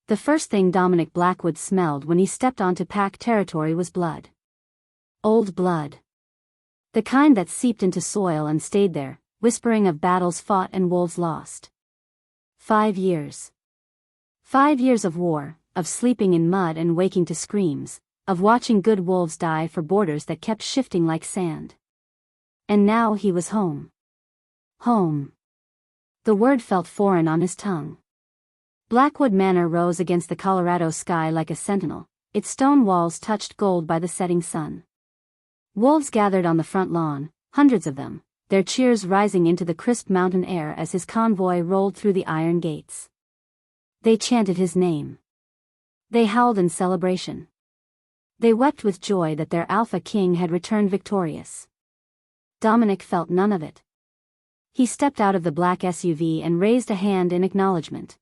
The first thing Dominic Blackwood smelled when he stepped onto pack territory was blood. Old blood. The kind that seeped into soil and stayed there, whispering of battles fought and wolves lost. 5 years. 5 years of war, of sleeping in mud and waking to screams, of watching good wolves die for borders that kept shifting like sand. And now he was home. Home. The word felt foreign on his tongue. Blackwood Manor rose against the Colorado sky like a sentinel, its stone walls touched gold by the setting sun. Wolves gathered on the front lawn, hundreds of them, their cheers rising into the crisp mountain air as his convoy rolled through the iron gates. They chanted his name. They howled in celebration. They wept with joy that their alpha king had returned victorious. Dominic felt none of it. He stepped out of the black SUV and raised a hand in acknowledgement.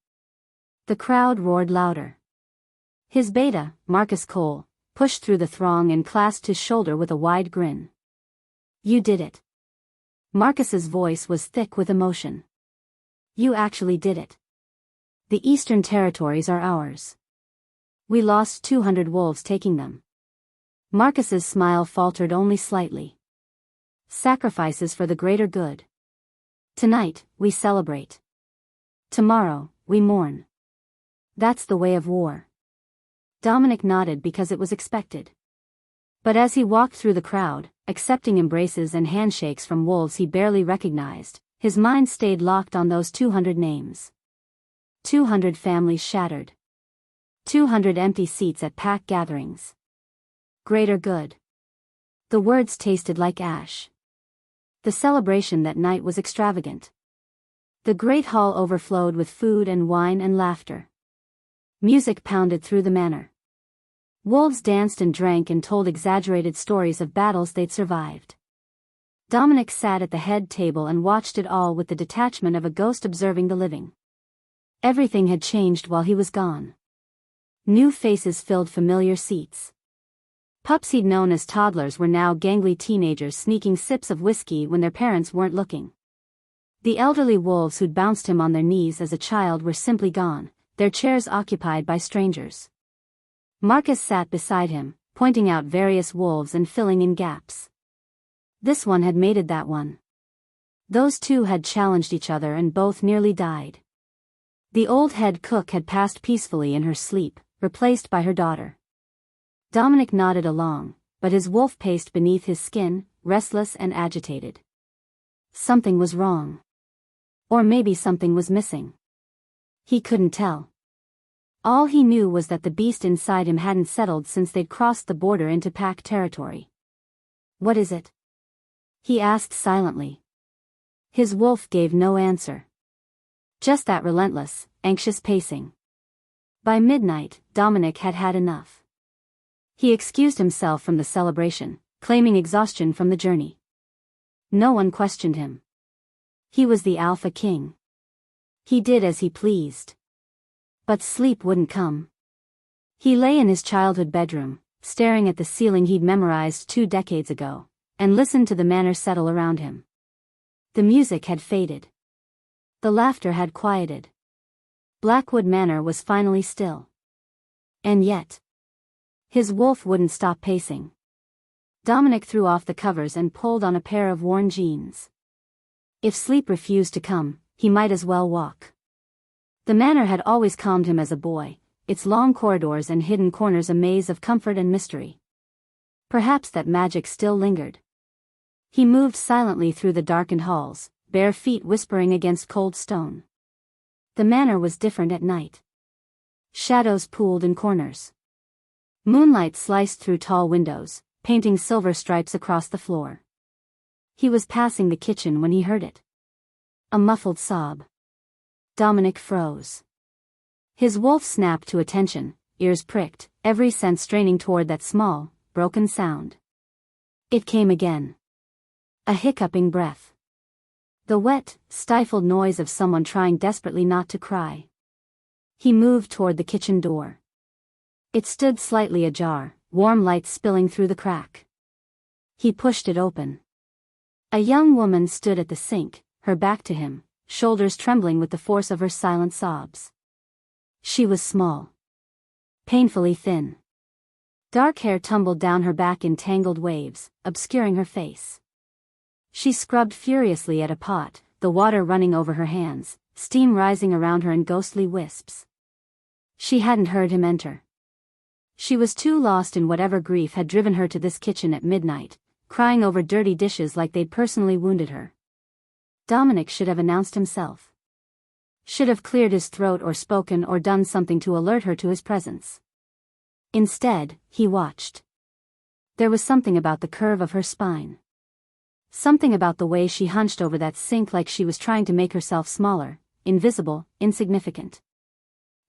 The crowd roared louder. His beta, Marcus Cole, pushed through the throng and clasped his shoulder with a wide grin. "You did it." Marcus's voice was thick with emotion. "You actually did it. The Eastern Territories are ours. We lost 200 wolves taking them." Marcus's smile faltered only slightly. "Sacrifices for the greater good. Tonight, we celebrate. Tomorrow, we mourn. That's the way of war." Dominic nodded because it was expected. But as he walked through the crowd, accepting embraces and handshakes from wolves he barely recognized, his mind stayed locked on those 200 names. 200 families shattered. 200 empty seats at pack gatherings. Greater good. The words tasted like ash. The celebration that night was extravagant. The great hall overflowed with food and wine and laughter. Music pounded through the manor. Wolves danced and drank and told exaggerated stories of battles they'd survived. Dominic sat at the head table and watched it all with the detachment of a ghost observing the living. Everything had changed while he was gone. New faces filled familiar seats. Pups he'd known as toddlers were now gangly teenagers sneaking sips of whiskey when their parents weren't looking. The elderly wolves who'd bounced him on their knees as a child were simply gone, their chairs occupied by strangers. Marcus sat beside him, pointing out various wolves and filling in gaps. This one had mated that one. Those two had challenged each other and both nearly died. The old head cook had passed peacefully in her sleep, replaced by her daughter. Dominic nodded along, but his wolf paced beneath his skin, restless and agitated. Something was wrong. Or maybe something was missing. He couldn't tell. All he knew was that the beast inside him hadn't settled since they'd crossed the border into pack territory. "What is it?" he asked silently. His wolf gave no answer. Just that relentless, anxious pacing. By midnight, Dominic had had enough. He excused himself from the celebration, claiming exhaustion from the journey. No one questioned him. He was the Alpha King. He did as he pleased. But sleep wouldn't come. He lay in his childhood bedroom, staring at the ceiling he'd memorized 2 decades ago, and listened to the manor settle around him. The music had faded. The laughter had quieted. Blackwood Manor was finally still. And yet, his wolf wouldn't stop pacing. Dominic threw off the covers and pulled on a pair of worn jeans. If sleep refused to come, he might as well walk. The manor had always calmed him as a boy, its long corridors and hidden corners a maze of comfort and mystery. Perhaps that magic still lingered. He moved silently through the darkened halls, bare feet whispering against cold stone. The manor was different at night. Shadows pooled in corners. Moonlight sliced through tall windows, painting silver stripes across the floor. He was passing the kitchen when he heard it. A muffled sob. Dominic froze. His wolf snapped to attention, ears pricked, every sense straining toward that small, broken sound. It came again. A hiccuping breath. The wet, stifled noise of someone trying desperately not to cry. He moved toward the kitchen door. It stood slightly ajar, warm light spilling through the crack. He pushed it open. A young woman stood at the sink, her back to him, shoulders trembling with the force of her silent sobs. She was small. painfully thin. Dark hair tumbled down her back in tangled waves, obscuring her face. She scrubbed furiously at a pot, the water running over her hands, steam rising around her in ghostly wisps. She hadn't heard him enter. She was too lost in whatever grief had driven her to this kitchen at midnight, crying over dirty dishes like they'd personally wounded her. Dominic should have announced himself. Should have cleared his throat or spoken or done something to alert her to his presence. Instead, he watched. There was something about the curve of her spine. Something about the way she hunched over that sink like she was trying to make herself smaller, invisible, insignificant.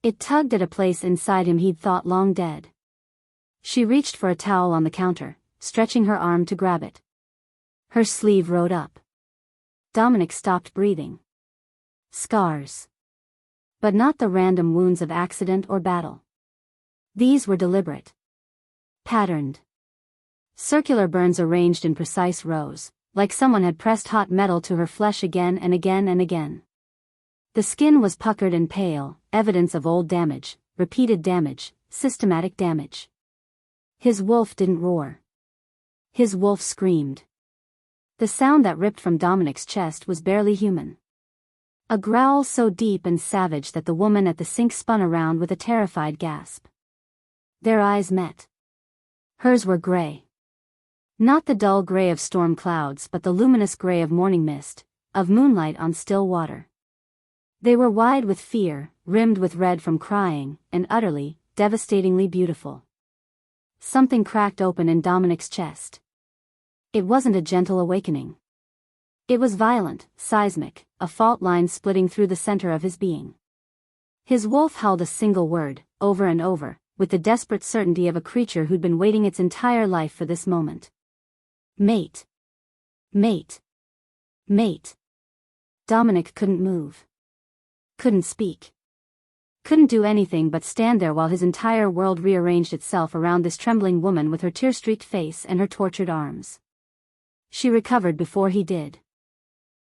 It tugged at a place inside him he'd thought long dead. She reached for a towel on the counter, stretching her arm to grab it. Her sleeve rode up. Dominic stopped breathing. Scars. But not the random wounds of accident or battle. These were deliberate. Patterned. Circular burns arranged in precise rows, like someone had pressed hot metal to her flesh again and again and again. The skin was puckered and pale, evidence of old damage, repeated damage, systematic damage. His wolf didn't roar. His wolf screamed. The sound that ripped from Dominic's chest was barely human. A growl so deep and savage that the woman at the sink spun around with a terrified gasp. Their eyes met. Hers were gray. Not the dull gray of storm clouds but the luminous gray of morning mist, of moonlight on still water. They were wide with fear, rimmed with red from crying, and utterly, devastatingly beautiful. Something cracked open in Dominic's chest. It wasn't a gentle awakening. It was violent, seismic, a fault line splitting through the center of his being. His wolf howled a single word, over and over, with the desperate certainty of a creature who'd been waiting its entire life for this moment. Mate. Mate. Mate. Dominic couldn't move. Couldn't speak. Couldn't do anything but stand there while his entire world rearranged itself around this trembling woman with her tear-streaked face and her tortured arms. She recovered before he did.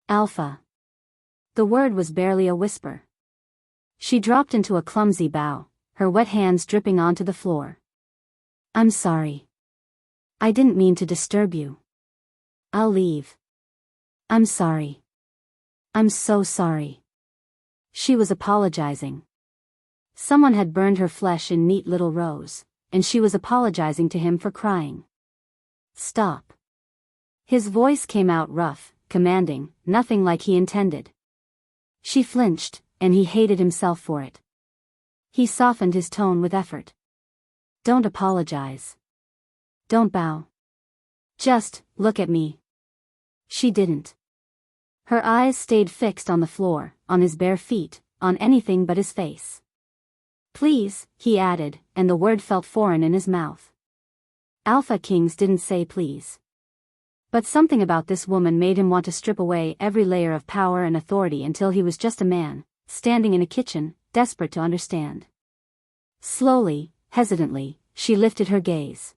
Alpha. The word was barely a whisper. She dropped into a clumsy bow, her wet hands dripping onto the floor. I'm sorry. I didn't mean to disturb you. I'll leave. I'm sorry. I'm so sorry. She was apologizing. Someone had burned her flesh in neat little rows, and she was apologizing to him for crying. Stop. His voice came out rough, commanding, nothing like he intended. She flinched, and he hated himself for it. He softened his tone with effort. Don't apologize. Don't bow. Just, look at me. She didn't. Her eyes stayed fixed on the floor, on his bare feet, on anything but his face. Please, he added, and the word felt foreign in his mouth. Alpha Kings didn't say please. But something about this woman made him want to strip away every layer of power and authority until he was just a man, standing in a kitchen, desperate to understand. Slowly, hesitantly, she lifted her gaze.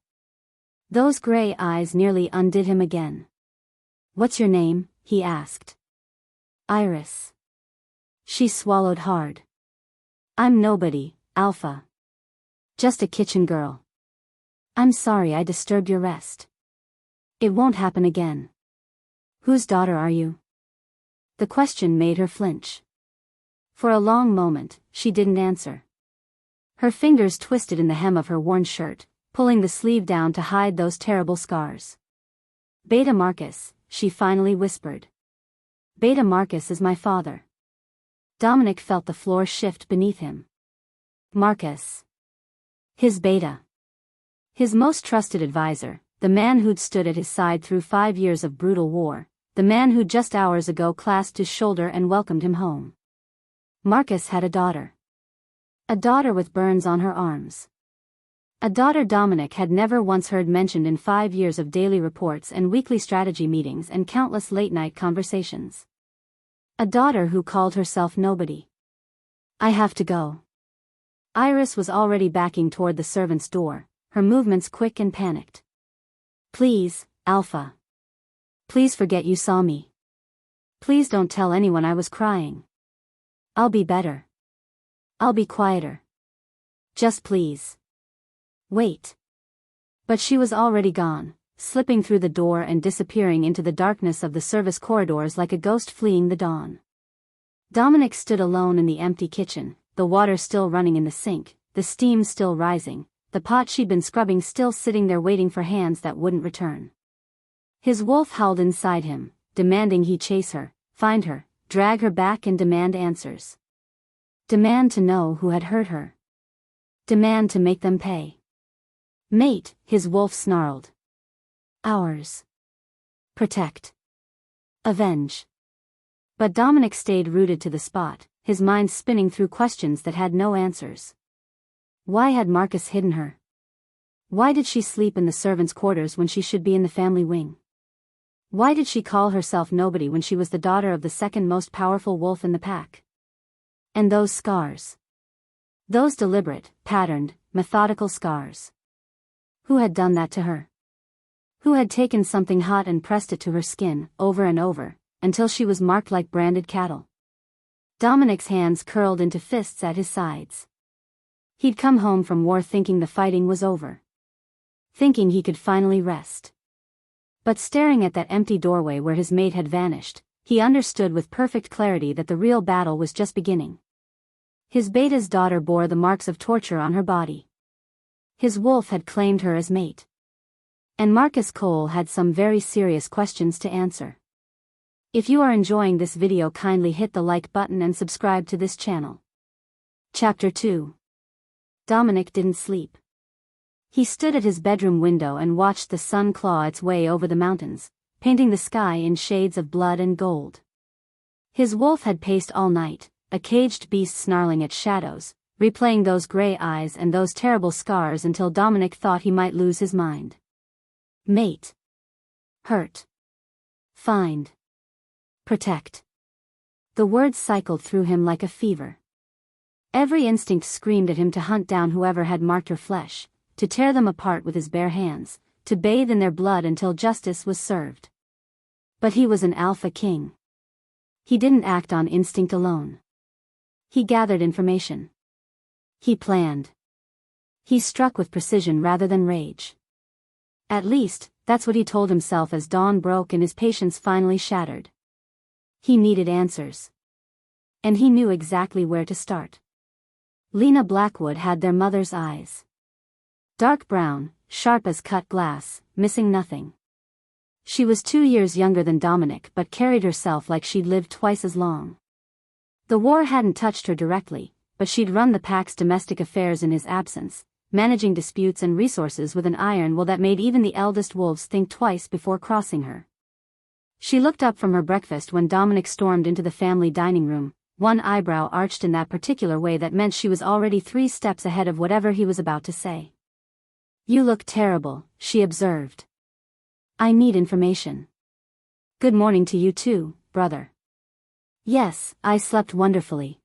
Those gray eyes nearly undid him again. What's your name? He asked. Iris. She swallowed hard. I'm nobody, Alpha. Just a kitchen girl. I'm sorry I disturbed your rest. It won't happen again. Whose daughter are you? The question made her flinch. For a long moment, she didn't answer. Her fingers twisted in the hem of her worn shirt, pulling the sleeve down to hide those terrible scars. Beta Marcus, she finally whispered. Beta Marcus is my father. Dominic felt the floor shift beneath him. Marcus. His Beta. His most trusted advisor, the man who'd stood at his side through 5 years of brutal war, the man who just hours ago clasped his shoulder and welcomed him home. Marcus had a daughter. A daughter with burns on her arms. A daughter Dominic had never once heard mentioned in 5 years of daily reports and weekly strategy meetings and countless late-night conversations. A daughter who called herself nobody. I have to go. Iris was already backing toward the servant's door, her movements quick and panicked. Please, Alpha. Please forget you saw me. Please don't tell anyone I was crying. I'll be better. I'll be quieter. Just please. Wait. But she was already gone, slipping through the door and disappearing into the darkness of the service corridors like a ghost fleeing the dawn. Dominic stood alone in the empty kitchen, the water still running in the sink, the steam still rising, the pot she'd been scrubbing still sitting there waiting for hands that wouldn't return. His wolf howled inside him, demanding he chase her, find her, drag her back and demand answers. Demand to know who had hurt her. Demand to make them pay. Mate, his wolf snarled. Ours. Protect. Avenge. But Dominic stayed rooted to the spot, his mind spinning through questions that had no answers. Why had Marcus hidden her? Why did she sleep in the servants' quarters when she should be in the family wing? Why did she call herself nobody when she was the daughter of the second most powerful wolf in the pack? And those scars. Those deliberate, patterned, methodical scars. Who had done that to her? Who had taken something hot and pressed it to her skin, over and over, until she was marked like branded cattle? Dominic's hands curled into fists at his sides. He'd come home from war thinking the fighting was over. Thinking he could finally rest. But staring at that empty doorway where his mate had vanished, he understood with perfect clarity that the real battle was just beginning. His beta's daughter bore the marks of torture on her body. His wolf had claimed her as mate. And Marcus Cole had some very serious questions to answer. If you are enjoying this video, kindly hit the like button and subscribe to this channel. Chapter 2. Dominic didn't sleep. He stood at his bedroom window and watched the sun claw its way over the mountains, painting the sky in shades of blood and gold. His wolf had paced all night, a caged beast snarling at shadows, replaying those gray eyes and those terrible scars until Dominic thought he might lose his mind. Mate. Hurt. Find. Protect. The words cycled through him like a fever. Every instinct screamed at him to hunt down whoever had marked her flesh, to tear them apart with his bare hands, to bathe in their blood until justice was served. But he was an alpha king. He didn't act on instinct alone. He gathered information. He planned. He struck with precision rather than rage. At least, that's what he told himself as dawn broke and his patience finally shattered. He needed answers. And he knew exactly where to start. Lena Blackwood had their mother's eyes. Dark brown, sharp as cut glass, missing nothing. She was 2 years younger than Dominic but carried herself like she'd lived twice as long. The war hadn't touched her directly, but she'd run the pack's domestic affairs in his absence, managing disputes and resources with an iron will that made even the eldest wolves think twice before crossing her. She looked up from her breakfast when Dominic stormed into the family dining room, one eyebrow arched in that particular way that meant she was already 3 steps ahead of whatever he was about to say. You look terrible, she observed. I need information. Good morning to you too, brother. Yes, I slept wonderfully.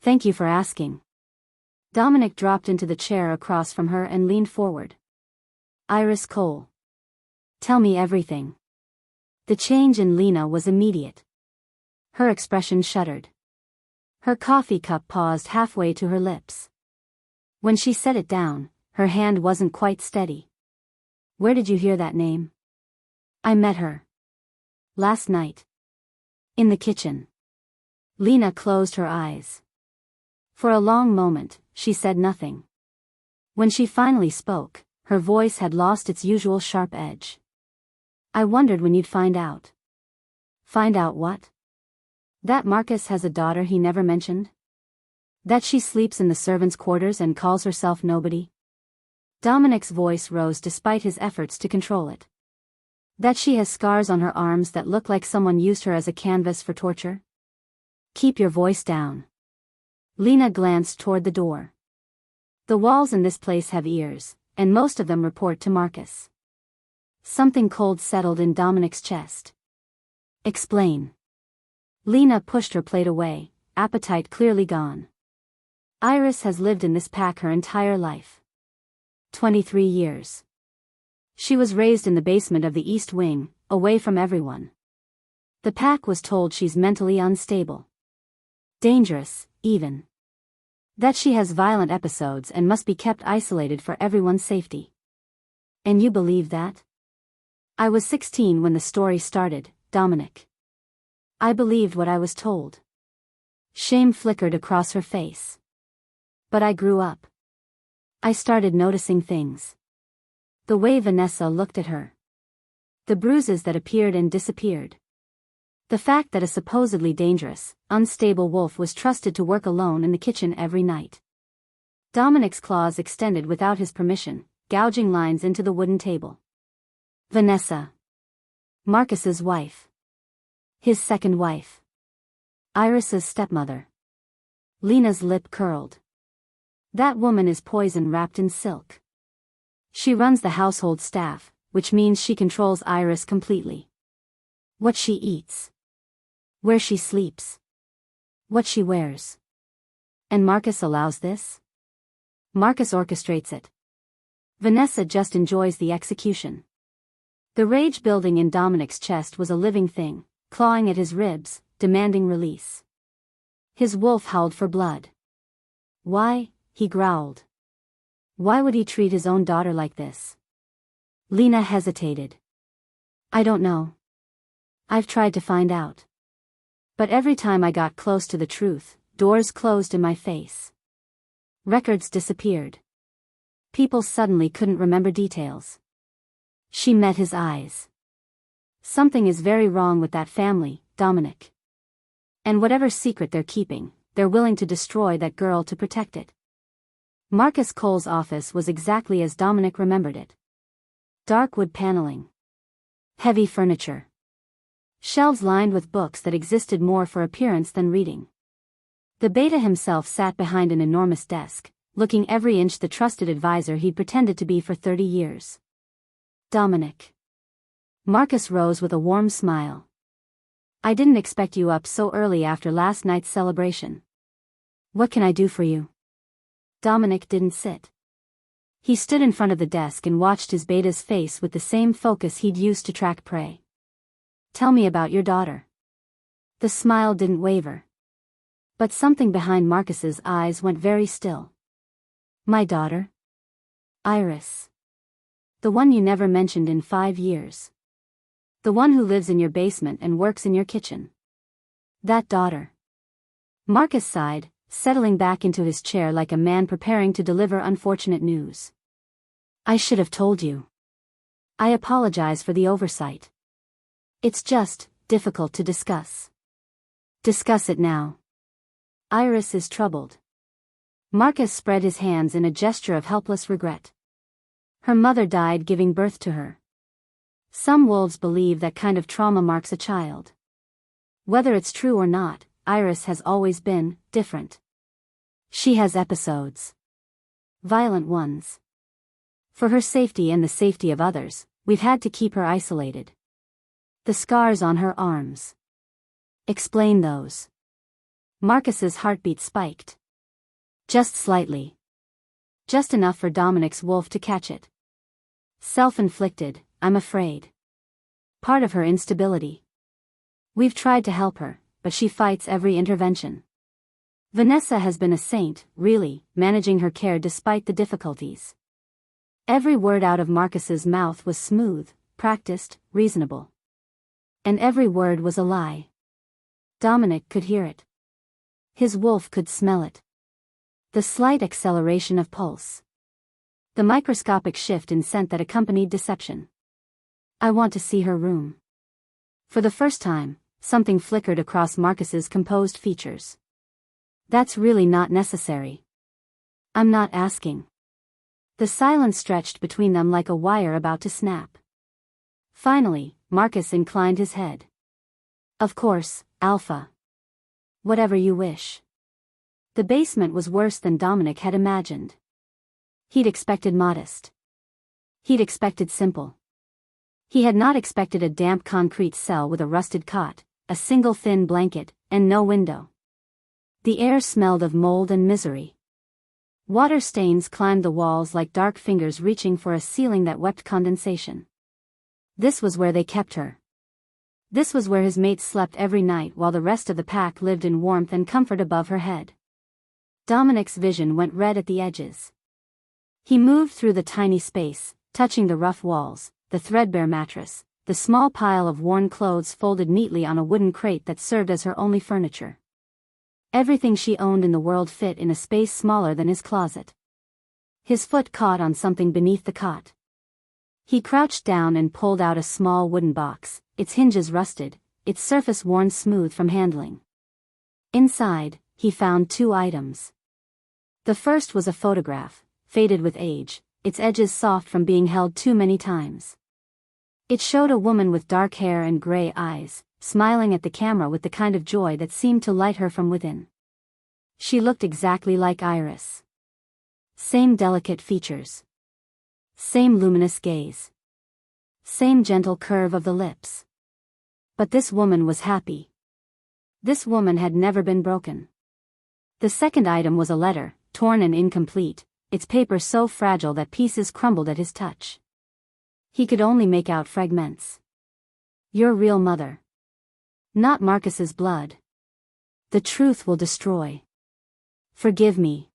Thank you for asking. Dominic dropped into the chair across from her and leaned forward. Iris Cole. Tell me everything. The change in Lena was immediate. Her expression shuddered. Her coffee cup paused halfway to her lips. When she set it down, her hand wasn't quite steady. Where did you hear that name? I met her. Last night. In the kitchen. Lena closed her eyes. For a long moment, she said nothing. When she finally spoke, her voice had lost its usual sharp edge. I wondered when you'd find out. Find out what? That Marcus has a daughter he never mentioned? That she sleeps in the servants' quarters and calls herself nobody? Dominic's voice rose despite his efforts to control it. That she has scars on her arms that look like someone used her as a canvas for torture? Keep your voice down. Lena glanced toward the door. The walls in this place have ears, and most of them report to Marcus. Something cold settled in Dominic's chest. Explain. Lena pushed her plate away, appetite clearly gone. Iris has lived in this pack her entire life. 23 years. She was raised in the basement of the East Wing, away from everyone. The pack was told she's mentally unstable. Dangerous, even. That she has violent episodes and must be kept isolated for everyone's safety. And you believe that? I was 16 when the story started, Dominic. I believed what I was told. Shame flickered across her face. But I grew up. I started noticing things. The way Vanessa looked at her. The bruises that appeared and disappeared. The fact that a supposedly dangerous, unstable wolf was trusted to work alone in the kitchen every night. Dominic's claws extended without his permission, gouging lines into the wooden table. Vanessa. Marcus's wife. His second wife. Iris's stepmother. Lena's lip curled. That woman is poison wrapped in silk. She runs the household staff, which means she controls Iris completely. What she eats. Where she sleeps. What she wears. And Marcus allows this? Marcus orchestrates it. Vanessa just enjoys the execution. The rage building in Dominic's chest was a living thing, clawing at his ribs, demanding release. His wolf howled for blood. Why, he growled. Why would he treat his own daughter like this? Lena hesitated. I don't know. I've tried to find out. But every time I got close to the truth, doors closed in my face. Records disappeared. People suddenly couldn't remember details. She met his eyes. Something is very wrong with that family, Dominic. And whatever secret they're keeping, they're willing to destroy that girl to protect it. Marcus Cole's office was exactly as Dominic remembered it. Dark wood paneling. Heavy furniture. Shelves lined with books that existed more for appearance than reading. The beta himself sat behind an enormous desk, looking every inch the trusted advisor he'd pretended to be for 30 years. Dominic. Marcus rose with a warm smile. I didn't expect you up so early after last night's celebration. What can I do for you? Dominic didn't sit. He stood in front of the desk and watched his beta's face with the same focus he'd used to track prey. Tell me about your daughter. The smile didn't waver. But something behind Marcus's eyes went very still. My daughter? Iris. The one you never mentioned in 5 years. The one who lives in your basement and works in your kitchen. That daughter. Marcus sighed, settling back into his chair like a man preparing to deliver unfortunate news. I should have told you. I apologize for the oversight. It's just difficult to discuss. Discuss it now. Iris is troubled. Marcus spread his hands in a gesture of helpless regret. Her mother died giving birth to her. Some wolves believe that kind of trauma marks a child. Whether it's true or not, Iris has always been different. She has episodes. Violent ones. For her safety and the safety of others, we've had to keep her isolated. The scars on her arms. Explain those. Marcus's heartbeat spiked. Just slightly. Just enough for Dominic's wolf to catch it. Self-inflicted, I'm afraid. Part of her instability. We've tried to help her, but she fights every intervention. Vanessa has been a saint, really, managing her care despite the difficulties. Every word out of Marcus's mouth was smooth, practiced, reasonable. And every word was a lie. Dominic could hear it. His wolf could smell it. The slight acceleration of pulse. The microscopic shift in scent that accompanied deception. I want to see her room. For the first time, something flickered across Marcus's composed features. That's really not necessary. I'm not asking. The silence stretched between them like a wire about to snap. Finally, Marcus inclined his head. Of course, Alpha. Whatever you wish. The basement was worse than Dominic had imagined. He'd expected modest. He'd expected simple. He had not expected a damp concrete cell with a rusted cot, a single thin blanket, and no window. The air smelled of mold and misery. Water stains climbed the walls like dark fingers reaching for a ceiling that wept condensation. This was where they kept her. This was where his mates slept every night while the rest of the pack lived in warmth and comfort above her head. Dominic's vision went red at the edges. He moved through the tiny space, touching the rough walls, the threadbare mattress, the small pile of worn clothes folded neatly on a wooden crate that served as her only furniture. Everything she owned in the world fit in a space smaller than his closet. His foot caught on something beneath the cot. He crouched down and pulled out a small wooden box, its hinges rusted, its surface worn smooth from handling. Inside, he found 2 items. The first was a photograph, faded with age, its edges soft from being held too many times. It showed a woman with dark hair and gray eyes, smiling at the camera with the kind of joy that seemed to light her from within. She looked exactly like Iris. Same delicate features. Same luminous gaze. Same gentle curve of the lips. But this woman was happy. This woman had never been broken. The second item was a letter, torn and incomplete, its paper so fragile that pieces crumbled at his touch. He could only make out fragments. Your real mother. Not Marcus's blood. The truth will destroy. Forgive me.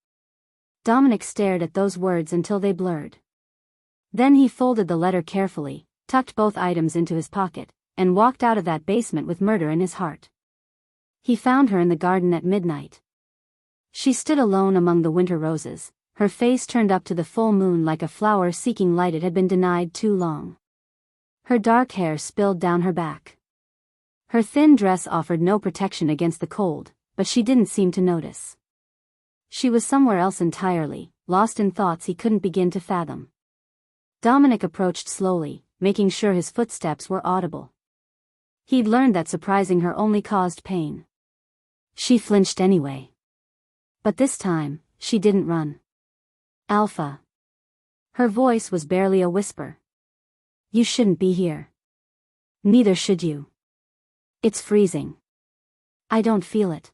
Dominic stared at those words until they blurred. Then he folded the letter carefully, tucked both items into his pocket, and walked out of that basement with murder in his heart. He found her in the garden at midnight. She stood alone among the winter roses, her face turned up to the full moon like a flower seeking light it had been denied too long. Her dark hair spilled down her back. Her thin dress offered no protection against the cold, but she didn't seem to notice. She was somewhere else entirely, lost in thoughts he couldn't begin to fathom. Dominic approached slowly, making sure his footsteps were audible. He'd learned that surprising her only caused pain. She flinched anyway. But this time, she didn't run. Alpha. Her voice was barely a whisper. You shouldn't be here. Neither should you. It's freezing. I don't feel it.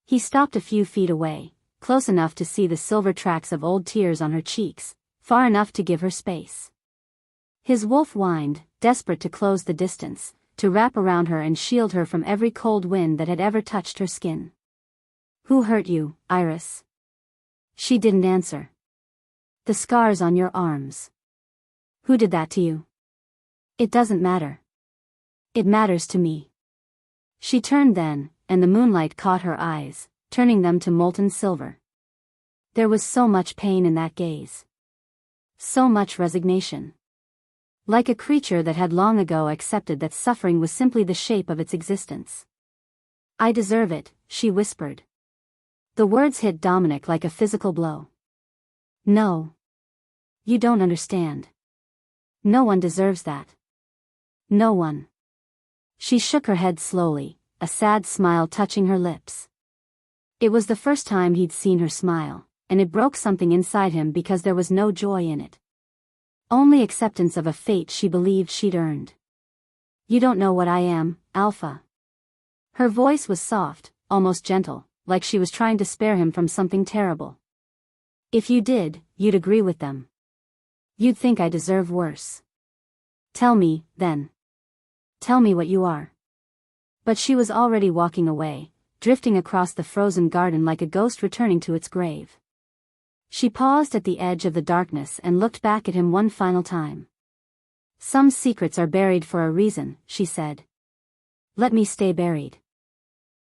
He stopped a few feet away, close enough to see the silver tracks of old tears on her cheeks, far enough to give her space. His wolf whined, desperate to close the distance, to wrap around her and shield her from every cold wind that had ever touched her skin. Who hurt you, Iris? She didn't answer. The scars on your arms. Who did that to you? It doesn't matter. It matters to me. She turned then, and the moonlight caught her eyes, turning them to molten silver. There was so much pain in that gaze. So much resignation. Like a creature that had long ago accepted that suffering was simply the shape of its existence. I deserve it, she whispered. The words hit Dominic like a physical blow. No. You don't understand. No one deserves that. No one. She shook her head slowly, a sad smile touching her lips. It was the first time he'd seen her smile, and it broke something inside him because there was no joy in it. Only acceptance of a fate she believed she'd earned. You don't know what I am, Alpha. Her voice was soft, almost gentle, like she was trying to spare him from something terrible. If you did, you'd agree with them. You'd think I deserve worse. Tell me, then. Tell me what you are. But she was already walking away, drifting across the frozen garden like a ghost returning to its grave. She paused at the edge of the darkness and looked back at him one final time. Some secrets are buried for a reason, she said. Let me stay buried.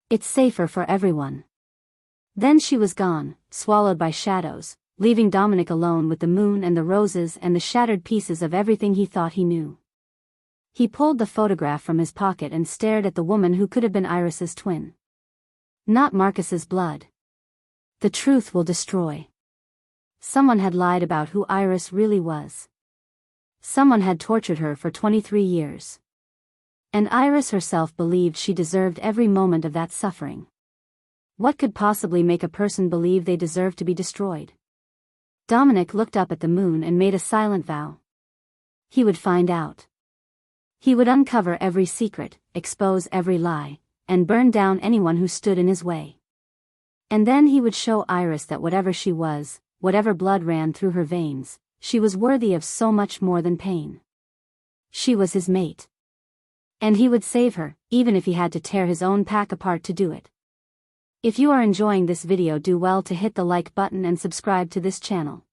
It's safer for everyone. Then she was gone, swallowed by shadows, leaving Dominic alone with the moon and the roses and the shattered pieces of everything he thought he knew. He pulled the photograph from his pocket and stared at the woman who could have been Iris's twin. Not Marcus's blood. The truth will destroy. Someone had lied about who Iris really was. Someone had tortured her for 23 years. And Iris herself believed she deserved every moment of that suffering. What could possibly make a person believe they deserved to be destroyed? Dominic looked up at the moon and made a silent vow. He would find out. He would uncover every secret, expose every lie, and burn down anyone who stood in his way. And then he would show Iris that whatever she was, whatever blood ran through her veins, she was worthy of so much more than pain. She was his mate. And he would save her, even if he had to tear his own pack apart to do it. If you are enjoying this video, do well to hit the like button and subscribe to this channel.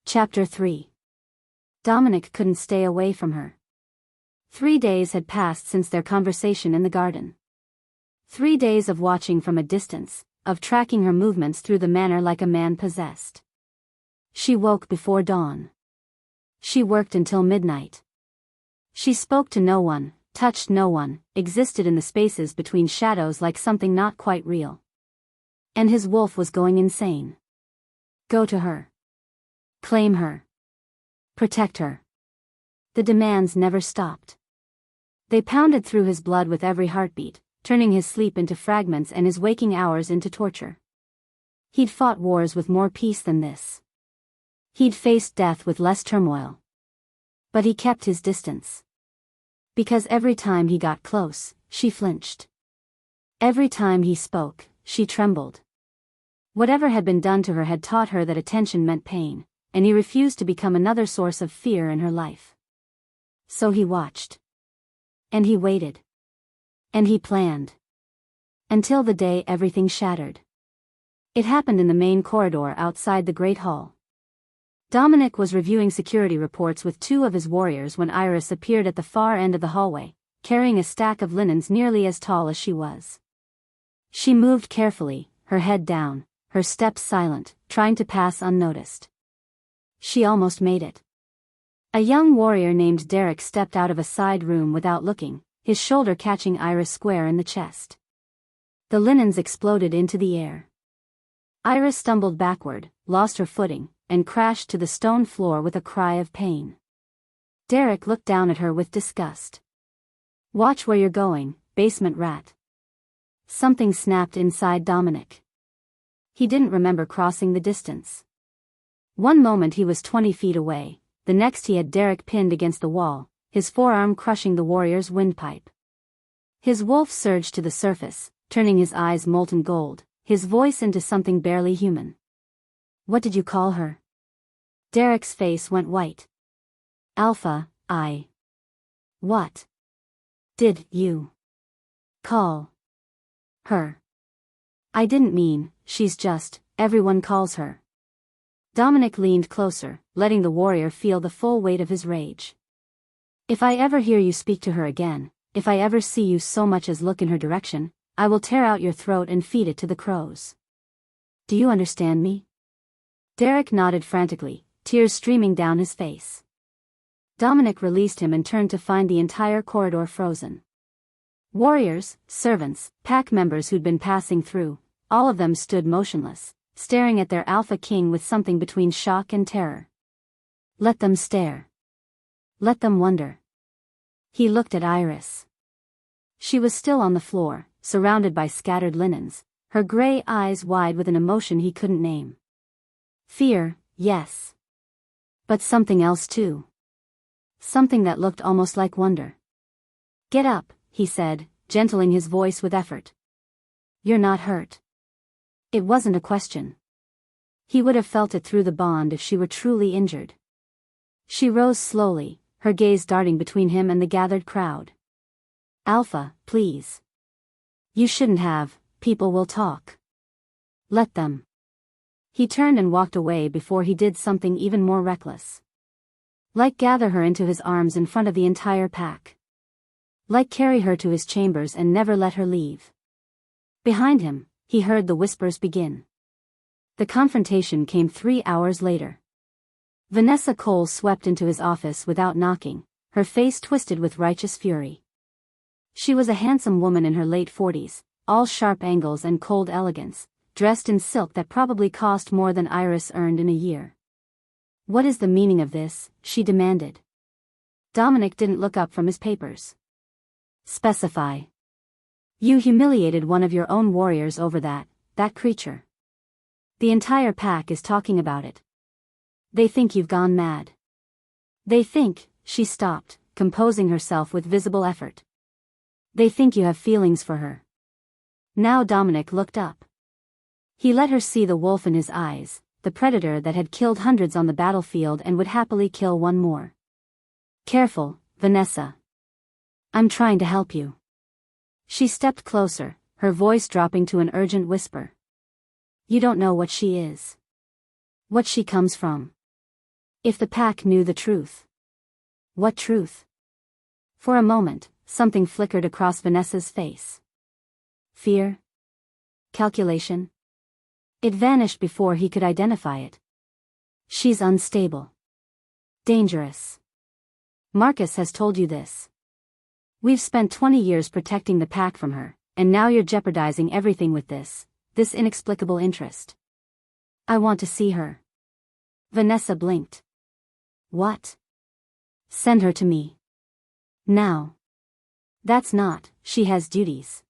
Chapter 3. Dominic couldn't stay away from her. 3 days had passed since their conversation in the garden. 3 days of watching from a distance, of tracking her movements through the manor like a man possessed. She woke before dawn. She worked until midnight. She spoke to no one, touched no one, existed in the spaces between shadows like something not quite real. And his wolf was going insane. Go to her. Claim her. Protect her. The demands never stopped. They pounded through his blood with every heartbeat, turning his sleep into fragments and his waking hours into torture. He'd fought wars with more peace than this. He'd faced death with less turmoil. But he kept his distance. Because every time he got close, she flinched. Every time he spoke, she trembled. Whatever had been done to her had taught her that attention meant pain, and he refused to become another source of fear in her life. So he watched. And he waited. And he planned. Until the day everything shattered. It happened in the main corridor outside the Great Hall. Dominic was reviewing security reports with 2 of his warriors when Iris appeared at the far end of the hallway, carrying a stack of linens nearly as tall as she was. She moved carefully, her head down, her steps silent, trying to pass unnoticed. She almost made it. A young warrior named Derek stepped out of a side room without looking, his shoulder catching Iris square in the chest. The linens exploded into the air. Iris stumbled backward, lost her footing, and crashed to the stone floor with a cry of pain. Derek looked down at her with disgust. Watch where you're going, basement rat. Something snapped inside Dominic. He didn't remember crossing the distance. One moment he was 20 feet away, the next he had Derek pinned against the wall, his forearm crushing the warrior's windpipe. His wolf surged to the surface, turning his eyes molten gold, his voice into something barely human. What did you call her? Derek's face went white. Alpha, I. What? Did you call her? I didn't mean, she's just, everyone calls her. Dominic leaned closer, letting the warrior feel the full weight of his rage. If I ever hear you speak to her again, if I ever see you so much as look in her direction, I will tear out your throat and feed it to the crows. Do you understand me? Derek nodded frantically, tears streaming down his face. Dominic released him and turned to find the entire corridor frozen. Warriors, servants, pack members who'd been passing through, all of them stood motionless, staring at their alpha king with something between shock and terror. Let them stare. Let them wonder. He looked at Iris. She was still on the floor, surrounded by scattered linens, her gray eyes wide with an emotion he couldn't name. Fear, yes. But something else too. Something that looked almost like wonder. Get up, he said, gentling his voice with effort. You're not hurt. It wasn't a question. He would have felt it through the bond if she were truly injured. She rose slowly, her gaze darting between him and the gathered crowd. Alpha, please. You shouldn't have, people will talk. Let them. He turned and walked away before he did something even more reckless. Like gather her into his arms in front of the entire pack. Like carry her to his chambers and never let her leave. Behind him, he heard the whispers begin. The confrontation came 3 hours later. Vanessa Cole swept into his office without knocking, her face twisted with righteous fury. She was a handsome woman in her late 40s, all sharp angles and cold elegance, dressed in silk that probably cost more than Iris earned in a year. What is the meaning of this? She demanded. Dominic didn't look up from his papers. Specify. You humiliated one of your own warriors over that creature. The entire pack is talking about it. They think you've gone mad. They think, she stopped, composing herself with visible effort. They think you have feelings for her. Now Dominic looked up. He let her see the wolf in his eyes, the predator that had killed hundreds on the battlefield and would happily kill one more. Careful, Vanessa. I'm trying to help you. She stepped closer, her voice dropping to an urgent whisper. You don't know what she is. What she comes from. If the pack knew the truth. What truth? For a moment, something flickered across Vanessa's face. Fear? Calculation? It vanished before he could identify it. She's unstable. Dangerous. Marcus has told you this. We've spent 20 years protecting the pack from her, and now you're jeopardizing everything with this inexplicable interest. I want to see her. Vanessa blinked. What? Send her to me. Now. That's not, she has duties.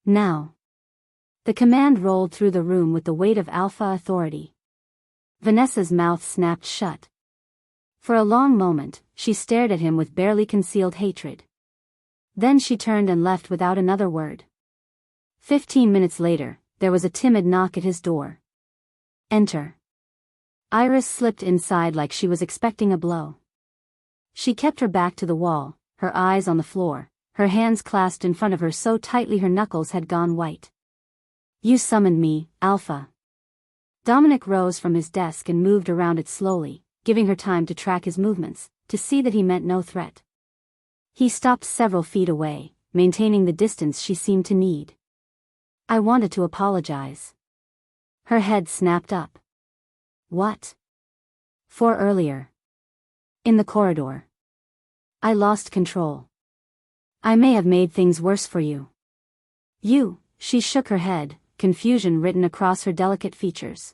Now. The command rolled through the room with the weight of alpha authority. Vanessa's mouth snapped shut. For a long moment, she stared at him with barely concealed hatred. Then she turned and left without another word. 15 minutes later, there was a timid knock at his door. Enter. Iris slipped inside like she was expecting a blow. She kept her back to the wall, her eyes on the floor, her hands clasped in front of her so tightly her knuckles had gone white. You summoned me, Alpha. Dominic rose from his desk and moved around it slowly, giving her time to track his movements, to see that he meant no threat. He stopped several feet away, maintaining the distance she seemed to need. I wanted to apologize. Her head snapped up. What? For earlier. In the corridor. I lost control. I may have made things worse for you. You, she shook her head, confusion written across her delicate features.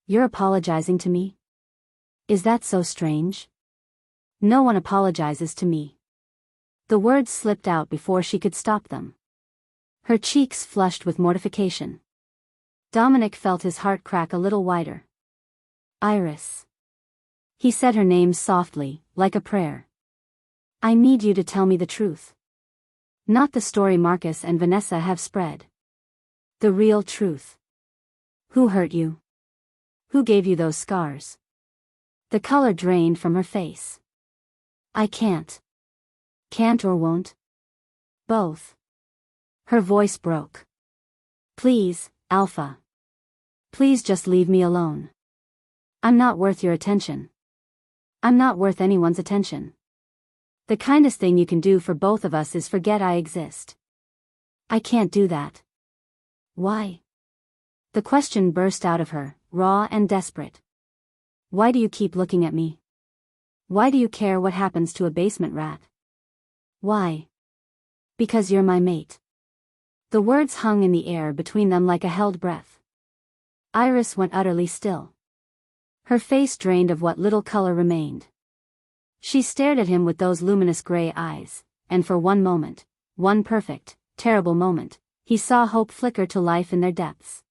You're apologizing to me? Is that so strange? No one apologizes to me. The words slipped out before she could stop them. Her cheeks flushed with mortification. Dominic felt his heart crack a little wider. Iris. He said her name softly, like a prayer. I need you to tell me the truth. Not the story Marcus and Vanessa have spread. The real truth. Who hurt you? Who gave you those scars? The color drained from her face. I can't. Can't or won't? Both. Her voice broke. Please, Alpha. Please just leave me alone. I'm not worth your attention. I'm not worth anyone's attention. The kindest thing you can do for both of us is forget I exist. I can't do that. Why? The question burst out of her, raw and desperate. Why do you keep looking at me? Why do you care what happens to a basement rat? Why? Because you're my mate. The words hung in the air between them like a held breath. Iris went utterly still. Her face drained of what little color remained. She stared at him with those luminous gray eyes, and for one moment, one perfect, terrible moment, he saw hope flicker to life in their depths.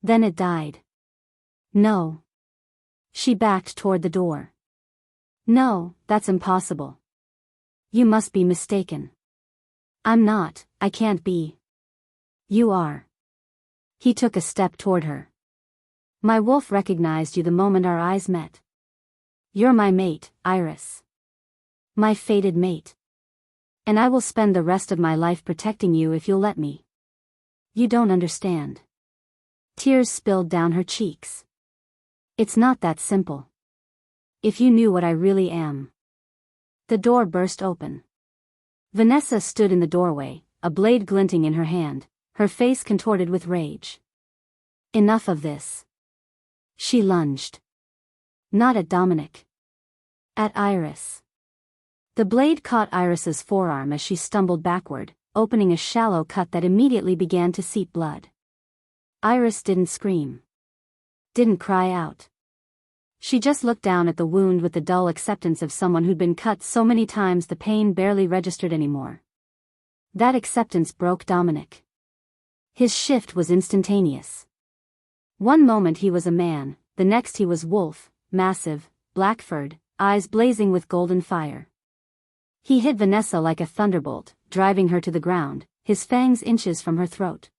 Then it died. No. She backed toward the door. No, that's impossible. You must be mistaken. I'm not, I can't be. You are. He took a step toward her. My wolf recognized you the moment our eyes met. You're my mate, Iris. My fated mate. And I will spend the rest of my life protecting you if you'll let me. You don't understand. Tears spilled down her cheeks. It's not that simple. If you knew what I really am. The door burst open. Vanessa stood in the doorway, a blade glinting in her hand, her face contorted with rage. Enough of this. She lunged. Not at Dominic. At Iris. The blade caught Iris's forearm as she stumbled backward, opening a shallow cut that immediately began to seep blood. Iris didn't scream. Didn't cry out. She just looked down at the wound with the dull acceptance of someone who'd been cut so many times the pain barely registered anymore. That acceptance broke Dominic. His shift was instantaneous. One moment he was a man, the next he was wolf, massive, black-furred, eyes blazing with golden fire. He hit Vanessa like a thunderbolt, driving her to the ground, his fangs inches from her throat.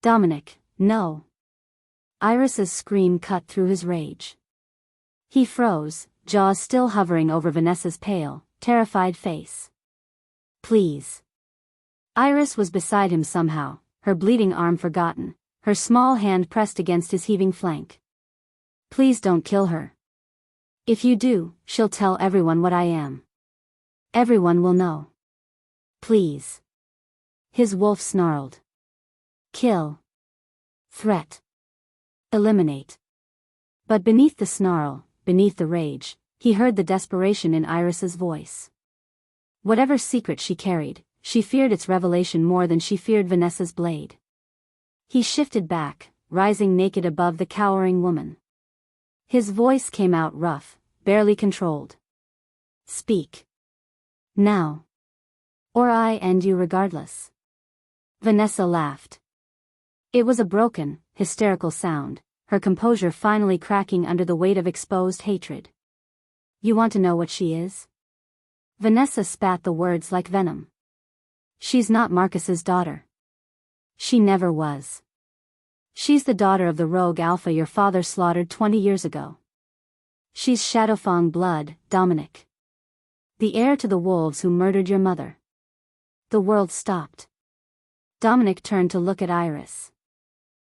Dominic, no. Iris's scream cut through his rage. He froze, jaws still hovering over Vanessa's pale, terrified face. Please. Iris was beside him somehow, her bleeding arm forgotten, her small hand pressed against his heaving flank. Please don't kill her. If you do, she'll tell everyone what I am. Everyone will know. Please. His wolf snarled. Kill. Threat. Eliminate. But beneath the snarl, beneath the rage, he heard the desperation in Iris's voice. Whatever secret she carried, she feared its revelation more than she feared Vanessa's blade. He shifted back, rising naked above the cowering woman. His voice came out rough, barely controlled. Speak. Now. Or I end you regardless. Vanessa laughed. It was a broken, hysterical sound, her composure finally cracking under the weight of exposed hatred. You want to know what she is? Vanessa spat the words like venom. She's not Marcus's daughter. She never was. She's the daughter of the rogue alpha your father slaughtered 20 years ago. She's Shadowfang blood, Dominic. The heir to the wolves who murdered your mother. The world stopped. Dominic turned to look at Iris.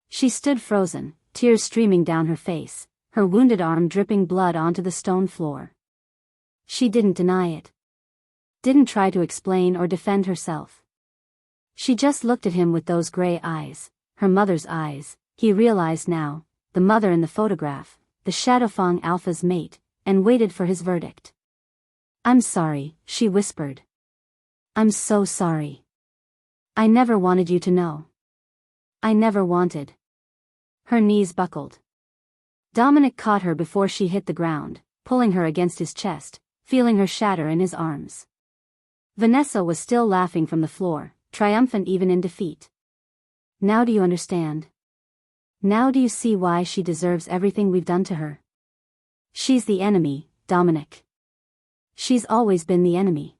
She stood frozen, tears streaming down her face, her wounded arm dripping blood onto the stone floor. She didn't deny it. Didn't try to explain or defend herself. She just looked at him with those gray eyes, her mother's eyes, he realized now, the mother in the photograph, the Shadowfang Alpha's mate, and waited for his verdict. I'm sorry, she whispered. I'm so sorry. I never wanted you to know. I never wanted. Her knees buckled. Dominic caught her before she hit the ground, pulling her against his chest, feeling her shatter in his arms. Vanessa was still laughing from the floor, triumphant even in defeat. Now do you understand? Now do you see why she deserves everything we've done to her? She's the enemy, Dominic. She's always been the enemy.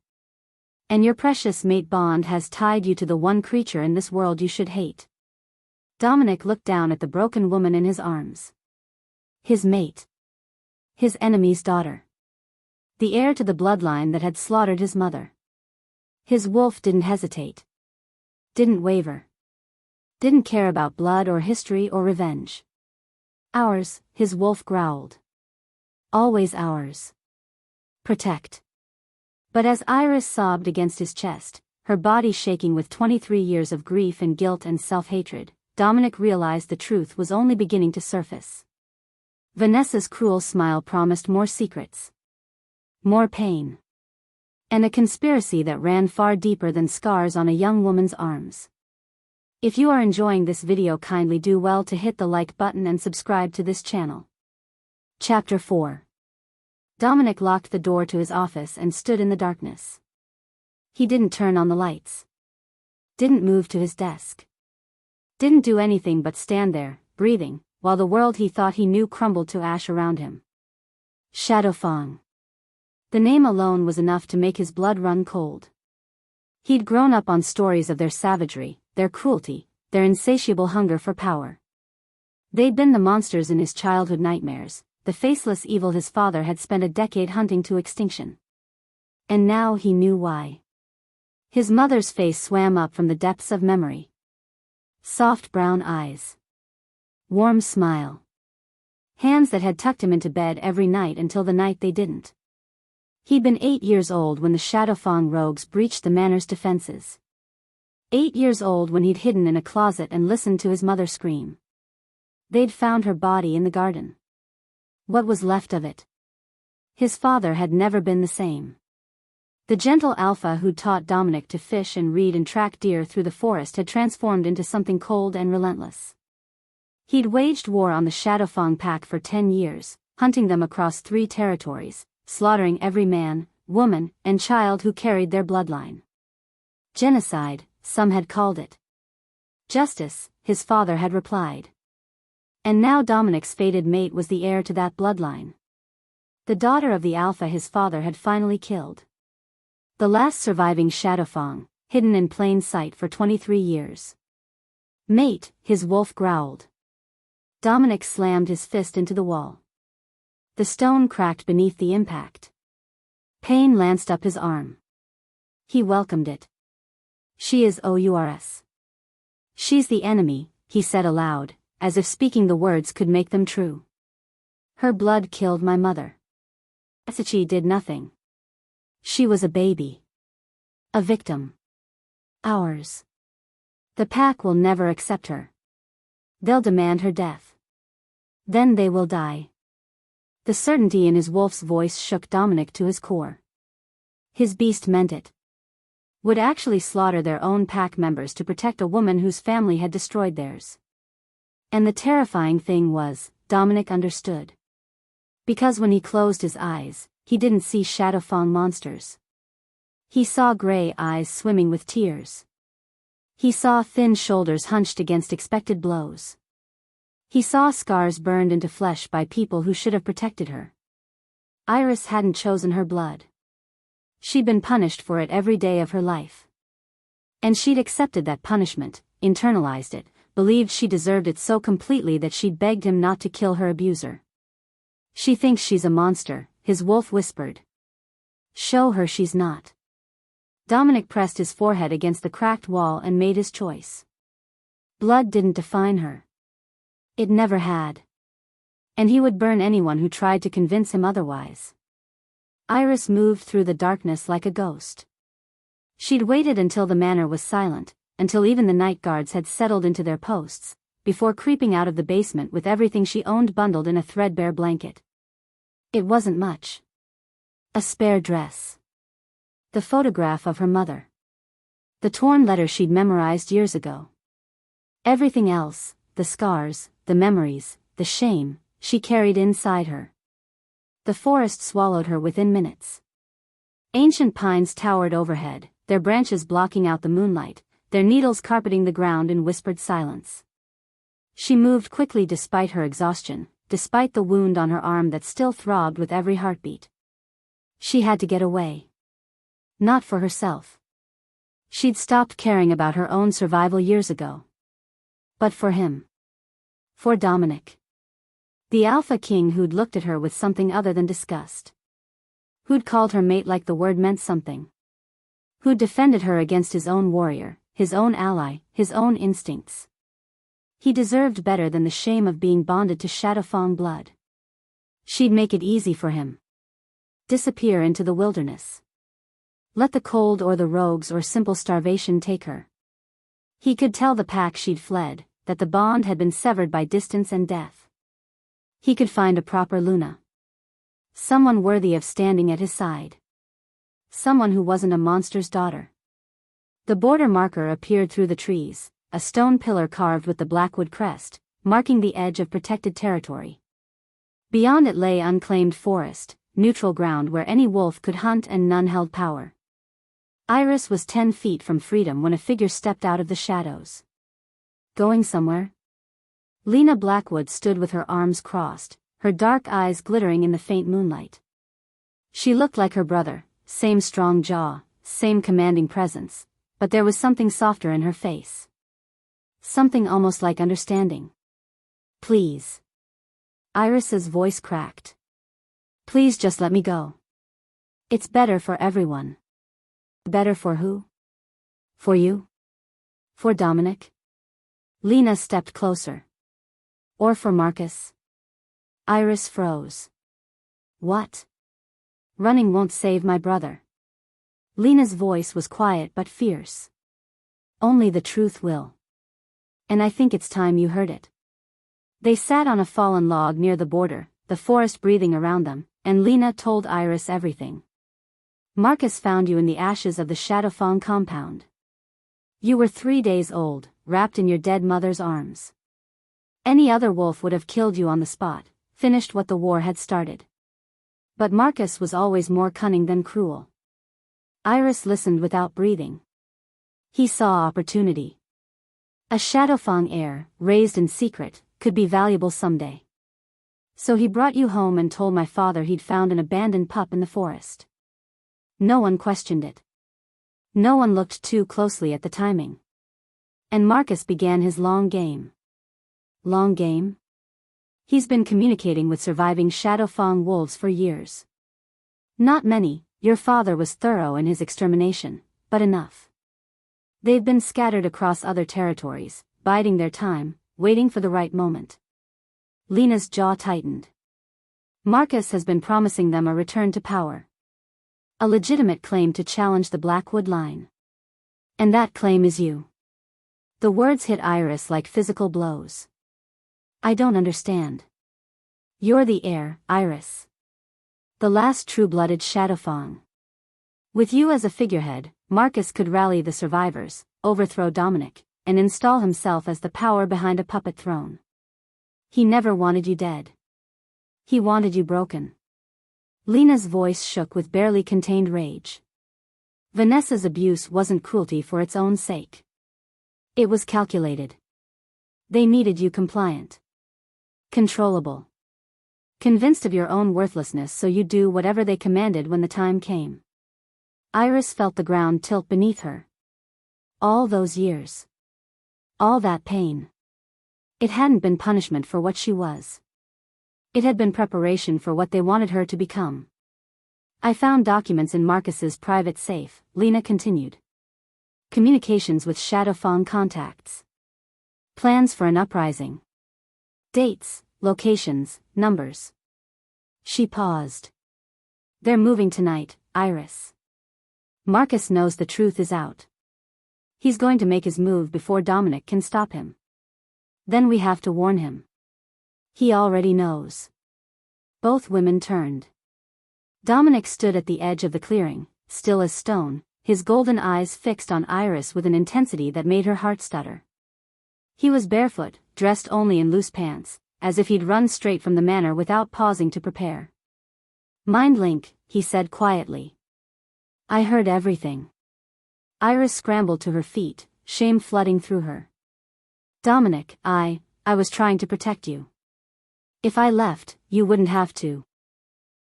And your precious mate bond has tied you to the one creature in this world you should hate. Dominic looked down at the broken woman in his arms. His mate. His enemy's daughter. The heir to the bloodline that had slaughtered his mother. His wolf didn't hesitate. Didn't waver. Didn't care about blood or history or revenge. Ours, his wolf growled. Always ours. Protect. But as Iris sobbed against his chest, her body shaking with 23 years of grief and guilt and self-hatred, Dominic realized the truth was only beginning to surface. Vanessa's cruel smile promised more secrets. More pain. And a conspiracy that ran far deeper than scars on a young woman's arms. If you are enjoying this video, kindly do well to hit the like button and subscribe to this channel. Chapter 4. Dominic locked the door to his office and stood in the darkness. He didn't turn on the lights. Didn't move to his desk. Didn't do anything but stand there, breathing, while the world he thought he knew crumbled to ash around him. Shadowfang. The name alone was enough to make his blood run cold. He'd grown up on stories of their savagery, their cruelty, their insatiable hunger for power. They'd been the monsters in his childhood nightmares, the faceless evil his father had spent a decade hunting to extinction. And now he knew why. His mother's face swam up from the depths of memory. Soft brown eyes. Warm smile. Hands that had tucked him into bed every night until the night they didn't. He'd been 8 years old when the Shadowfang rogues breached the manor's defenses. 8 years old when he'd hidden in a closet and listened to his mother scream. They'd found her body in the garden. What was left of it? His father had never been the same. The gentle alpha who'd taught Dominic to fish and read and track deer through the forest had transformed into something cold and relentless. He'd waged war on the Shadowfang pack for 10 years, hunting them across 3 territories, slaughtering every man, woman, and child who carried their bloodline. Genocide, some had called it. Justice, his father had replied. And now Dominic's fated mate was the heir to that bloodline. The daughter of the alpha his father had finally killed. The last surviving Shadowfang, hidden in plain sight for 23 years. Mate, his wolf growled. Dominic slammed his fist into the wall. The stone cracked beneath the impact. Pain lanced up his arm. He welcomed it. She is ours. She's the enemy, he said aloud, as if speaking the words could make them true. Her blood killed my mother. She did nothing. She was a baby. A victim. Ours. The pack will never accept her. They'll demand her death. Then they will die. The certainty in his wolf's voice shook Dominic to his core. His beast meant it. Would actually slaughter their own pack members to protect a woman whose family had destroyed theirs. And the terrifying thing was, Dominic understood. Because when he closed his eyes, he didn't see Shadowfang monsters. He saw gray eyes swimming with tears. He saw thin shoulders hunched against expected blows. He saw scars burned into flesh by people who should have protected her. Iris hadn't chosen her blood. She'd been punished for it every day of her life. And she'd accepted that punishment, internalized it, believed she deserved it so completely that she'd begged him not to kill her abuser. She thinks she's a monster, his wolf whispered. Show her she's not. Dominic pressed his forehead against the cracked wall and made his choice. Blood didn't define her. It never had. And he would burn anyone who tried to convince him otherwise. Iris moved through the darkness like a ghost. She'd waited until the manor was silent, until even the night guards had settled into their posts, before creeping out of the basement with everything she owned bundled in a threadbare blanket. It wasn't much. A spare dress. The photograph of her mother. The torn letter she'd memorized years ago. Everything else, the scars, the memories, the shame, she carried inside her. The forest swallowed her within minutes. Ancient pines towered overhead, their branches blocking out the moonlight, their needles carpeting the ground in whispered silence. She moved quickly despite her exhaustion, despite the wound on her arm that still throbbed with every heartbeat. She had to get away. Not for herself. She'd stopped caring about her own survival years ago. But for him. For Dominic. The Alpha King who'd looked at her with something other than disgust. Who'd called her mate like the word meant something. Who'd defended her against his own warrior, his own ally, his own instincts. He deserved better than the shame of being bonded to Shadowfang blood. She'd make it easy for him. Disappear into the wilderness. Let the cold or the rogues or simple starvation take her. He could tell the pack she'd fled, that the bond had been severed by distance and death. He could find a proper Luna. Someone worthy of standing at his side. Someone who wasn't a monster's daughter. The border marker appeared through the trees, a stone pillar carved with the Blackwood crest, marking the edge of protected territory. Beyond it lay unclaimed forest, neutral ground where any wolf could hunt and none held power. Iris was 10 feet from freedom when a figure stepped out of the shadows. Going somewhere? Lena Blackwood stood with her arms crossed, her dark eyes glittering in the faint moonlight. She looked like her brother, same strong jaw, same commanding presence, but there was something softer in her face. Something almost like understanding. Please. Iris's voice cracked. Please just let me go. It's better for everyone. Better for who? For you? For Dominic? Lena stepped closer. Or for Marcus? Iris froze. What? Running won't save my brother. Lena's voice was quiet but fierce. Only the truth will. And I think it's time you heard it. They sat on a fallen log near the border, the forest breathing around them, and Lena told Iris everything. Marcus found you in the ashes of the Shadowfang compound. You were 3 days old, wrapped in your dead mother's arms. Any other wolf would have killed you on the spot, finished what the war had started. But Marcus was always more cunning than cruel. Iris listened without breathing. He saw opportunity. A Shadowfang heir, raised in secret, could be valuable someday. So he brought you home and told my father he'd found an abandoned pup in the forest. No one questioned it. No one looked too closely at the timing. And Marcus began his long game. Long game? He's been communicating with surviving Shadowfang wolves for years. Not many, your father was thorough in his extermination, but enough. They've been scattered across other territories, biding their time, waiting for the right moment. Lena's jaw tightened. Marcus has been promising them a return to power. A legitimate claim to challenge the Blackwood line. And that claim is you. The words hit Iris like physical blows. I don't understand. You're the heir, Iris. The last true-blooded Shadowfang. With you as a figurehead, Marcus could rally the survivors, overthrow Dominic, and install himself as the power behind a puppet throne. He never wanted you dead. He wanted you broken. Lena's voice shook with barely contained rage. Vanessa's abuse wasn't cruelty for its own sake. It was calculated. They needed you compliant. Controllable. Convinced of your own worthlessness so you'd do whatever they commanded when the time came. Iris felt the ground tilt beneath her. All those years. All that pain. It hadn't been punishment for what she was. It had been preparation for what they wanted her to become. I found documents in Marcus's private safe, Lena continued. Communications with Shadowfang contacts. Plans for an uprising. Dates, locations, numbers. She paused. They're moving tonight, Iris. Marcus knows the truth is out. He's going to make his move before Dominic can stop him. Then we have to warn him. He already knows. Both women turned. Dominic stood at the edge of the clearing, still as stone, his golden eyes fixed on Iris with an intensity that made her heart stutter. He was barefoot, dressed only in loose pants, as if he'd run straight from the manor without pausing to prepare. Mind link, he said quietly. I heard everything. Iris scrambled to her feet, shame flooding through her. Dominic, I was trying to protect you. If I left, you wouldn't have to.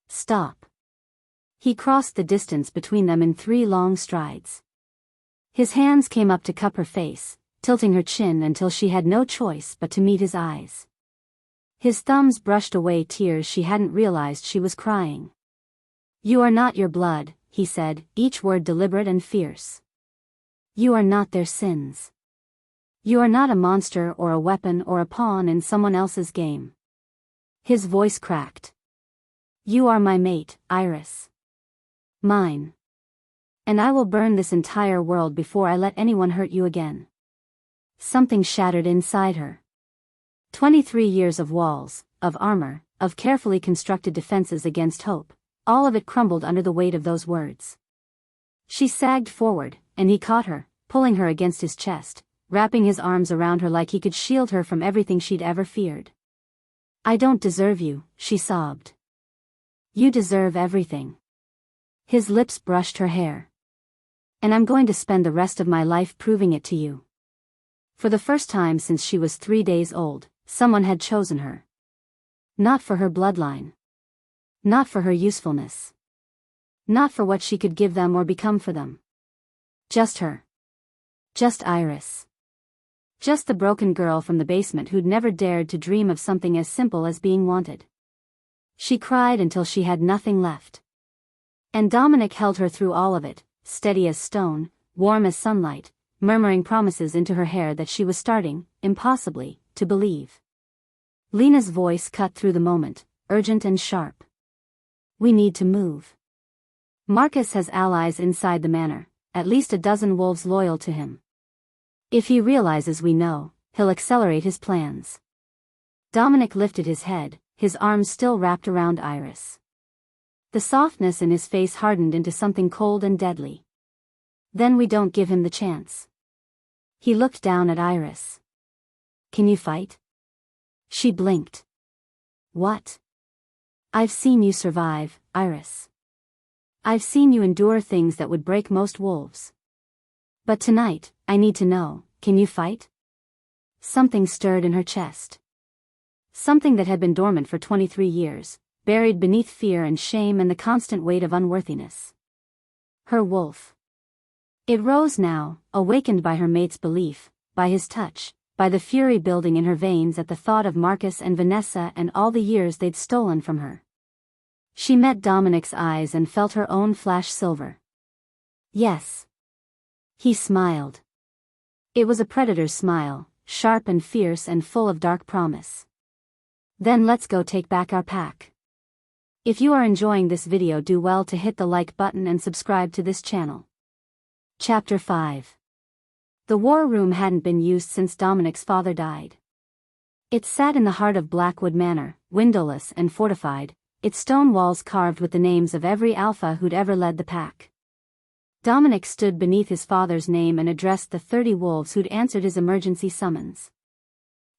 Stop. He crossed the distance between them in 3 long strides. His hands came up to cup her face, tilting her chin until she had no choice but to meet his eyes. His thumbs brushed away tears she hadn't realized she was crying. You are not your blood, he said, each word deliberate and fierce. You are not their sins. You are not a monster or a weapon or a pawn in someone else's game. His voice cracked. You are my mate, Iris. Mine. And I will burn this entire world before I let anyone hurt you again. Something shattered inside her. 23 years of walls, of armor, of carefully constructed defenses against hope, all of it crumbled under the weight of those words. She sagged forward, and he caught her, pulling her against his chest, wrapping his arms around her like he could shield her from everything she'd ever feared. I don't deserve you, she sobbed. You deserve everything. His lips brushed her hair. And I'm going to spend the rest of my life proving it to you. For the first time since she was 3 days old, someone had chosen her. Not for her bloodline. Not for her usefulness. Not for what she could give them or become for them. Just her. Just Iris. Just the broken girl from the basement who'd never dared to dream of something as simple as being wanted. She cried until she had nothing left. And Dominic held her through all of it, steady as stone, warm as sunlight, murmuring promises into her hair that she was starting, impossibly, to believe. Lena's voice cut through the moment, urgent and sharp. We need to move. Marcus has allies inside the manor, at least a dozen wolves loyal to him. If he realizes we know, he'll accelerate his plans. Dominic lifted his head, his arms still wrapped around Iris. The softness in his face hardened into something cold and deadly. Then we don't give him the chance. He looked down at Iris. Can you fight? She blinked. What? I've seen you survive, Iris. I've seen you endure things that would break most wolves. But tonight, I need to know, can you fight? Something stirred in her chest. Something that had been dormant for 23 years, buried beneath fear and shame and the constant weight of unworthiness. Her wolf. It rose now, awakened by her mate's belief, by his touch, by the fury building in her veins at the thought of Marcus and Vanessa and all the years they'd stolen from her. She met Dominic's eyes and felt her own flash silver. Yes. He smiled. It was a predator's smile, sharp and fierce and full of dark promise. Then let's go take back our pack. If you are enjoying this video, do well to hit the like button and subscribe to this channel. Chapter 5. The war room hadn't been used since Dominic's father died. It sat in the heart of Blackwood Manor, windowless and fortified, its stone walls carved with the names of every alpha who'd ever led the pack. Dominic stood beneath his father's name and addressed the 30 wolves who'd answered his emergency summons.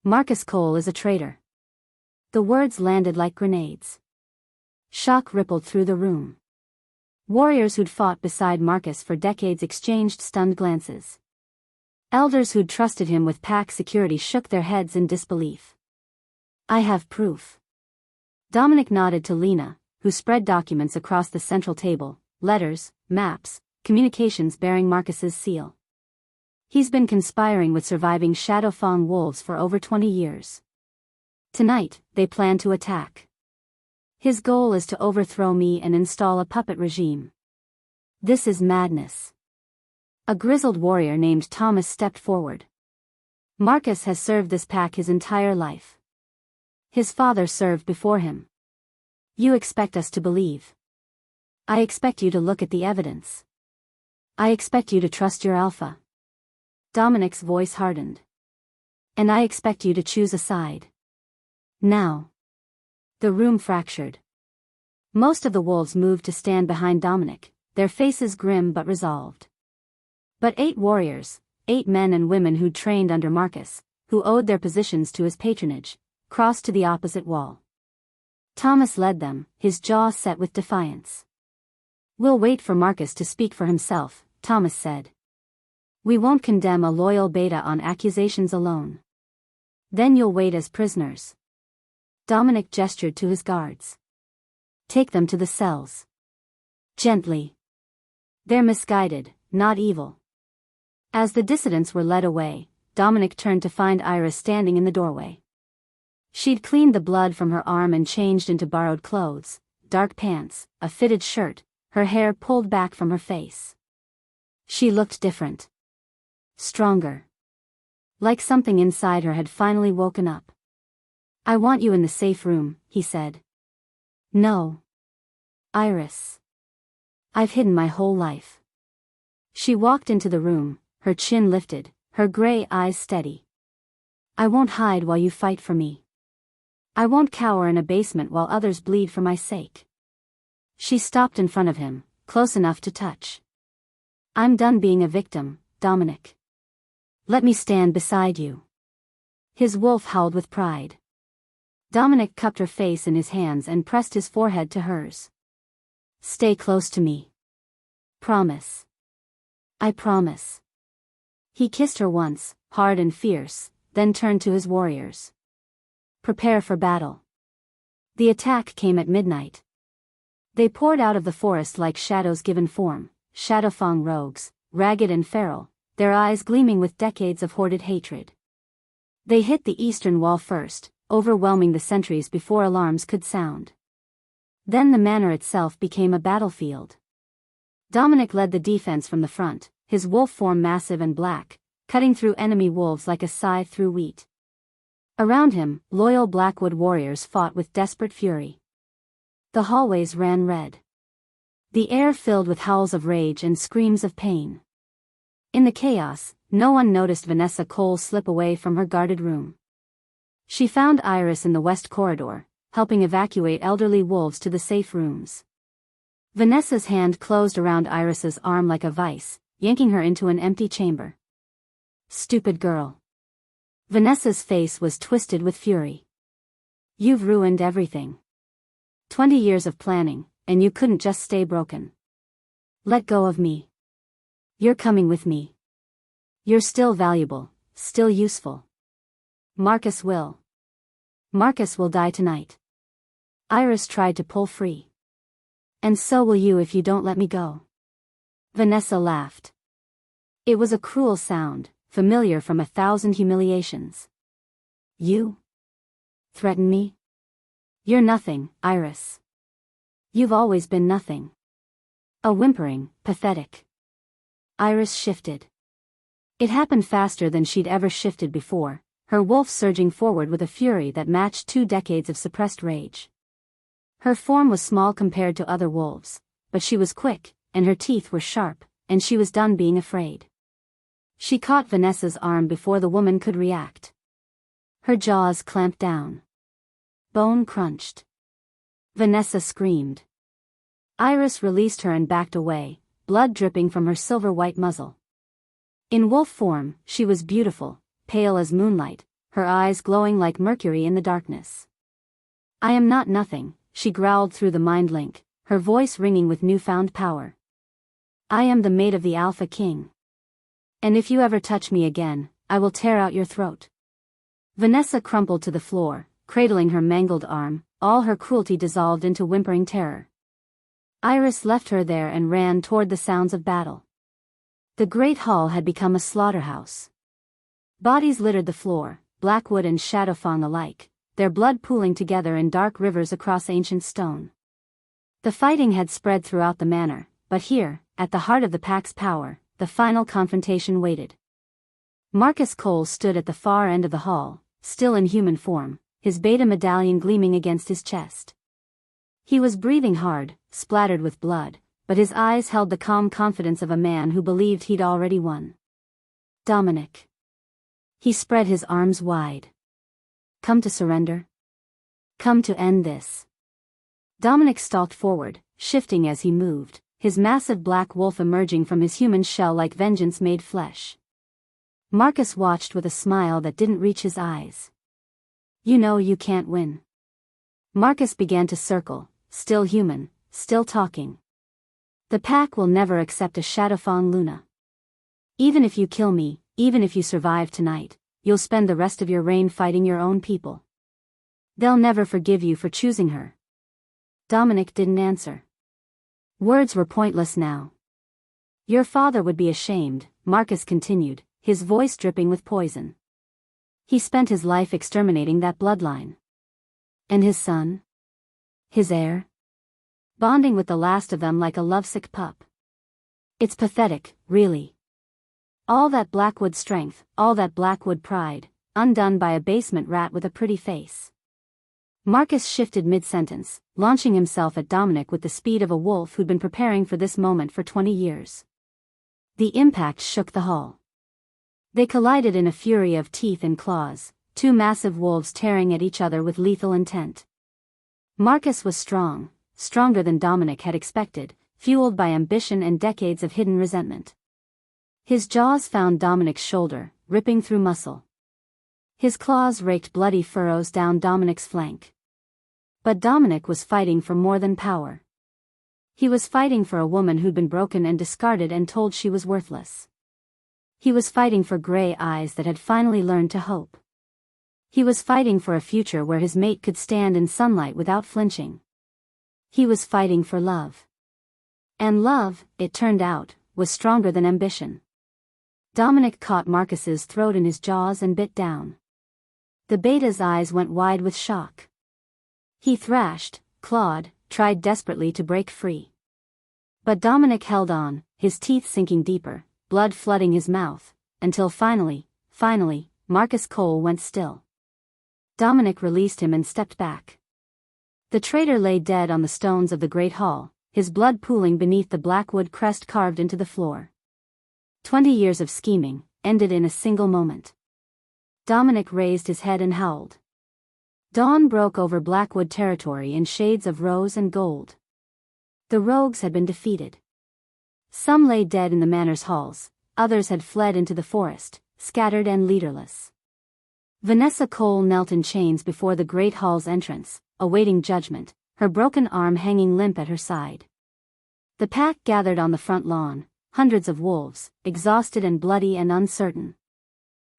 Marcus Cole is a traitor. The words landed like grenades. Shock rippled through the room. Warriors who'd fought beside Marcus for decades exchanged stunned glances. Elders who'd trusted him with pack security shook their heads in disbelief. I have proof. Dominic nodded to Lena, who spread documents across the central table, letters, maps, communications bearing Marcus's seal. He's been conspiring with surviving Shadowfang wolves for over 20 years. Tonight, they plan to attack. His goal is to overthrow me and install a puppet regime. This is madness. A grizzled warrior named Thomas stepped forward. Marcus has served this pack his entire life. His father served before him. You expect us to believe. I expect you to look at the evidence. I expect you to trust your alpha. Dominic's voice hardened. And I expect you to choose a side. Now. The room fractured. Most of the wolves moved to stand behind Dominic, their faces grim but resolved. But 8 warriors, 8 men and women who'd trained under Marcus, who owed their positions to his patronage, crossed to the opposite wall. Thomas led them, his jaw set with defiance. We'll wait for Marcus to speak for himself, Thomas said. We won't condemn a loyal beta on accusations alone. Then you'll wait as prisoners. Dominic gestured to his guards. Take them to the cells. Gently. They're misguided, not evil. As the dissidents were led away, Dominic turned to find Iris standing in the doorway. She'd cleaned the blood from her arm and changed into borrowed clothes, dark pants, a fitted shirt, her hair pulled back from her face. She looked different. Stronger. Like something inside her had finally woken up. I want you in the safe room, he said. No. Iris. I've hidden my whole life. She walked into the room, her chin lifted, her gray eyes steady. I won't hide while you fight for me. I won't cower in a basement while others bleed for my sake. She stopped in front of him, close enough to touch. I'm done being a victim, Dominic. Let me stand beside you. His wolf howled with pride. Dominic cupped her face in his hands and pressed his forehead to hers. Stay close to me. Promise. I promise. He kissed her once, hard and fierce, then turned to his warriors. Prepare for battle. The attack came at midnight. They poured out of the forest like shadows given form, Shadowfang rogues, ragged and feral, their eyes gleaming with decades of hoarded hatred. They hit the eastern wall first, overwhelming the sentries before alarms could sound. Then the manor itself became a battlefield. Dominic led the defense from the front, his wolf form massive and black, cutting through enemy wolves like a scythe through wheat. Around him, loyal Blackwood warriors fought with desperate fury. The hallways ran red. The air filled with howls of rage and screams of pain. In the chaos, no one noticed Vanessa Cole slip away from her guarded room. She found Iris in the west corridor, helping evacuate elderly wolves to the safe rooms. Vanessa's hand closed around Iris's arm like a vice, yanking her into an empty chamber. Stupid girl. Vanessa's face was twisted with fury. You've ruined everything. 20 years of planning, and you couldn't just stay broken. Let go of me. You're coming with me. You're still valuable, still useful. Marcus will die tonight. Iris tried to pull free. And so will you if you don't let me go. Vanessa laughed. It was a cruel sound, familiar from 1,000 humiliations. You? Threaten me? You're nothing, Iris. You've always been nothing. A whimpering, pathetic. Iris shifted. It happened faster than she'd ever shifted before, her wolf surging forward with a fury that matched 2 decades of suppressed rage. Her form was small compared to other wolves, but she was quick, and her teeth were sharp, and she was done being afraid. She caught Vanessa's arm before the woman could react. Her jaws clamped down. Bone crunched. Vanessa screamed. Iris released her and backed away, blood dripping from her silver-white muzzle. In wolf form, she was beautiful, pale as moonlight, her eyes glowing like mercury in the darkness. "I am not nothing," she growled through the mind link, her voice ringing with newfound power. "I am the mate of the Alpha King. And if you ever touch me again, I will tear out your throat." Vanessa crumpled to the floor, cradling her mangled arm, all her cruelty dissolved into whimpering terror. Iris left her there and ran toward the sounds of battle. The great hall had become a slaughterhouse. Bodies littered the floor, Blackwood and Shadowfang alike, their blood pooling together in dark rivers across ancient stone. The fighting had spread throughout the manor, but here, at the heart of the pack's power, the final confrontation waited. Marcus Cole stood at the far end of the hall, still in human form, his beta medallion gleaming against his chest. He was breathing hard, splattered with blood, but his eyes held the calm confidence of a man who believed he'd already won. "Dominic." He spread his arms wide. "Come to surrender? Come to end this?" Dominic stalked forward, shifting as he moved, his massive black wolf emerging from his human shell like vengeance made flesh. Marcus watched with a smile that didn't reach his eyes. "You know you can't win." Marcus began to circle, still human, still talking. "The pack will never accept a Shadowfang Luna. Even if you kill me, even if you survive tonight, you'll spend the rest of your reign fighting your own people. They'll never forgive you for choosing her." Dominic didn't answer. Words were pointless now. "Your father would be ashamed," Marcus continued, his voice dripping with poison. "He spent his life exterminating that bloodline. And his son? His heir? Bonding with the last of them like a lovesick pup. It's pathetic, really. All that Blackwood strength, all that Blackwood pride, undone by a basement rat with a pretty face." Marcus shifted mid-sentence, launching himself at Dominic with the speed of a wolf who'd been preparing for this moment for 20 years. The impact shook the hall. They collided in a fury of teeth and claws, two massive wolves tearing at each other with lethal intent. Marcus was strong, stronger than Dominic had expected, fueled by ambition and decades of hidden resentment. His jaws found Dominic's shoulder, ripping through muscle. His claws raked bloody furrows down Dominic's flank. But Dominic was fighting for more than power. He was fighting for a woman who'd been broken and discarded and told she was worthless. He was fighting for gray eyes that had finally learned to hope. He was fighting for a future where his mate could stand in sunlight without flinching. He was fighting for love. And love, it turned out, was stronger than ambition. Dominic caught Marcus's throat in his jaws and bit down. The beta's eyes went wide with shock. He thrashed, clawed, tried desperately to break free. But Dominic held on, his teeth sinking deeper, blood flooding his mouth, until finally, Marcus Cole went still. Dominic released him and stepped back. The traitor lay dead on the stones of the great hall, his blood pooling beneath the Blackwood crest carved into the floor. 20 years of scheming, ended in a single moment. Dominic raised his head and howled. Dawn broke over Blackwood territory in shades of rose and gold. The rogues had been defeated. Some lay dead in the manor's halls, others had fled into the forest, scattered and leaderless. Vanessa Cole knelt in chains before the great hall's entrance, awaiting judgment, her broken arm hanging limp at her side. The pack gathered on the front lawn, hundreds of wolves, exhausted and bloody and uncertain.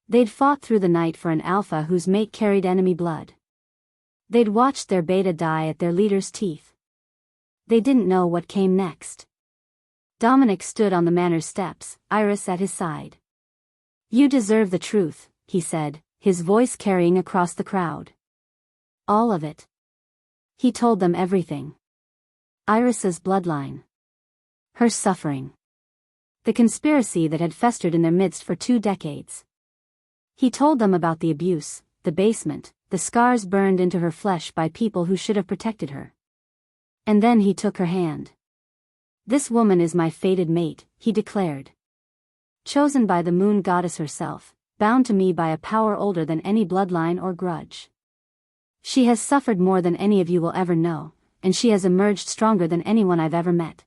They'd fought through the night for an alpha whose mate carried enemy blood. They'd watched their beta die at their leader's teeth. They didn't know what came next. Dominic stood on the manor's steps, Iris at his side. "You deserve the truth," he said, his voice carrying across the crowd. "All of it." He told them everything. Iris's bloodline. Her suffering. The conspiracy that had festered in their midst for 2 decades. He told them about the abuse, the basement, the scars burned into her flesh by people who should have protected her. And then he took her hand. "This woman is my fated mate," he declared. "Chosen by the moon goddess herself, bound to me by a power older than any bloodline or grudge. She has suffered more than any of you will ever know, and she has emerged stronger than anyone I've ever met."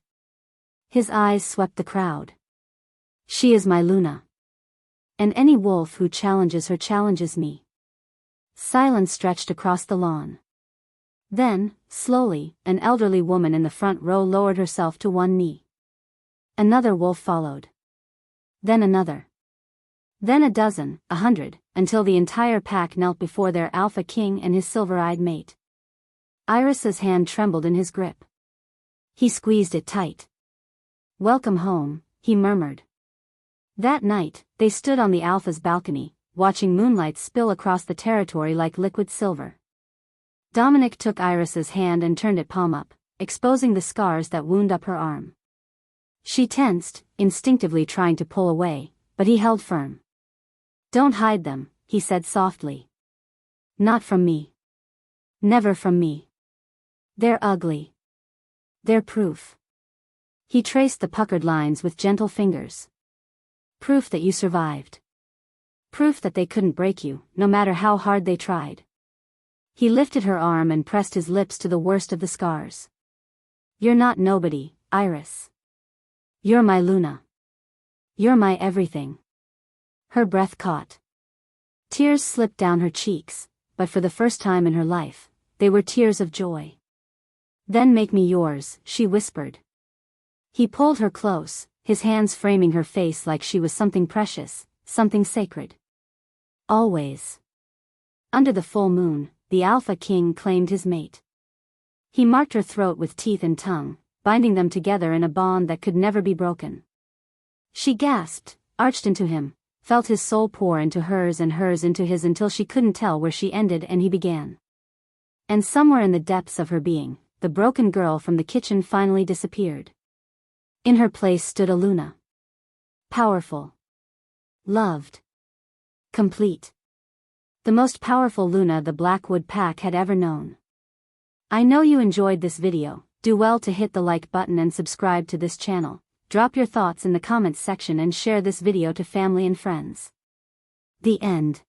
His eyes swept the crowd. "She is my Luna. And any wolf who challenges her challenges me." Silence stretched across the lawn. Then, slowly, an elderly woman in the front row lowered herself to one knee. Another wolf followed. Then another. Then a dozen, 100, until the entire pack knelt before their alpha king and his silver-eyed mate. Iris's hand trembled in his grip. He squeezed it tight. "Welcome home," he murmured. That night, they stood on the alpha's balcony, watching moonlight spill across the territory like liquid silver. Dominic took Iris's hand and turned it palm up, exposing the scars that wound up her arm. She tensed, instinctively trying to pull away, but he held firm. "Don't hide them," he said softly. "Not from me. Never from me. They're ugly. They're proof." He traced the puckered lines with gentle fingers. "Proof that you survived. Proof that they couldn't break you, no matter how hard they tried." He lifted her arm and pressed his lips to the worst of the scars. "You're not nobody, Iris. You're my Luna. You're my everything." Her breath caught. Tears slipped down her cheeks, but for the first time in her life, they were tears of joy. "Then make me yours," she whispered. He pulled her close, his hands framing her face like she was something precious, something sacred. "Always." Under the full moon, the Alpha King claimed his mate. He marked her throat with teeth and tongue, binding them together in a bond that could never be broken. She gasped, arched into him, felt his soul pour into hers and hers into his until she couldn't tell where she ended and he began. And somewhere in the depths of her being, the broken girl from the kitchen finally disappeared. In her place stood a Luna. Powerful. Loved. Complete. The most powerful Luna the Blackwood Pack had ever known. I know you enjoyed this video. Do well to hit the like button and subscribe to this channel. Drop your thoughts in the comments section and share this video to family and friends. The end.